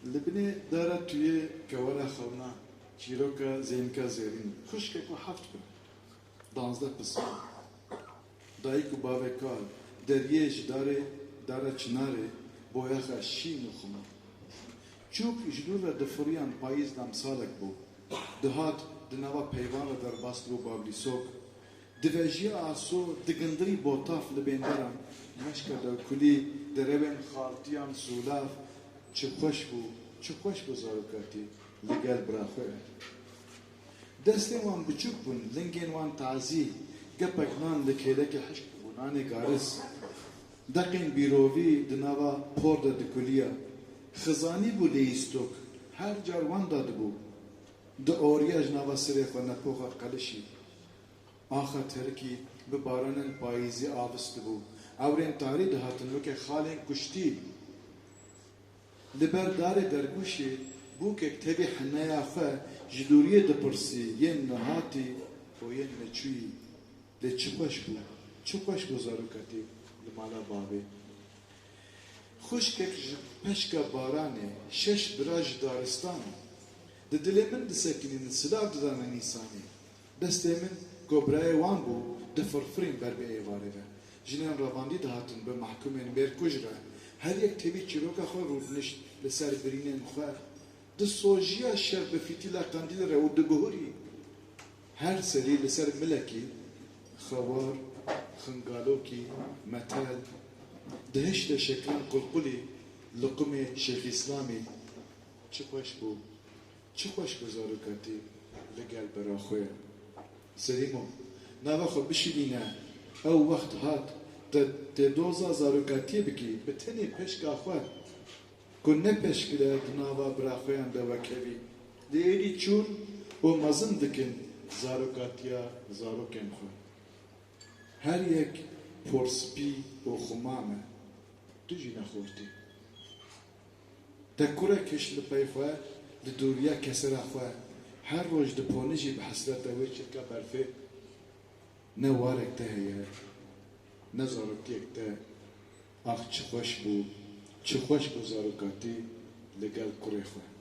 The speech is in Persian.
لبنه داره توی کوره خونه چیروکا زینکا زیرین خوشکه که هفت بر دانزده پسر دایک و باوکار دریج داره چناره بویخه شین و خونه چوب جدول دفریان پاییز دم سالک بو دهات دنوا پیوان در باست بو بابلی سوک دویجی آسو دگندری بوتاف لبندرم مشکل در کلی دربن خالتیان سولاف چه خوش بو زاروکاتی لگل براخوه دستی وان بچوک بون لنگین وان تعزی گپک نان لکیلک حشک بونانی گارس دقین بیرووی دنوا پورد دکولیا خزانی بو لیستوک هر جار وان داد بو د اوریاج نوا سری خو نپوخا قلشی آخر ترکی به باران پاییزی آبست بو اورین تاری دهاتن وکه خالین کشتی لبر دار درگوشی بو که کتبی حنایا خواه جدوریه دپرسی ین نهاتی و ین نچوی لی چه خوش بو زاروکتی لمالا بابی خوش که پشکا بارانه شش براج دارستانه ده دلی من دسکنین سلاف ددانه نیسانی دسته من گبرای وان بو ده فرفرین بر به ایواره و جنان رواندی دهاتن به محکومین برکوش را هر یک تبی چیروکا خو رودنشت لسر برینین خواه ده سوژیا شر به فیتیلا قندیل را و ده گهوری هر سری لسر ملکی خوار خنگالوکی متل دهشت شکلان قلقلی لقم شیخ اسلامی چه خوش بو زاروکاتی لگل برا خواه سریمو نوا خو بشیدینه او وقت هات ته دوزا زاروکاتی بکی به تنی پشکا خواه که نه پشکره دناوا برا خویان دوا کوی دیری چون و مزن دکن زاروکاتیا زاروکن خواه هر یک پرسپی و خمامه تو جی نخورتی تکوره کش لپای خواه لدوریا کسر خواه هر روز دپونجی به حسرت اوی چرکا برفه نه وارک ته هیه نه زاروکیک ته آخ چه خوش بو زاروکاتی لگل کره خواه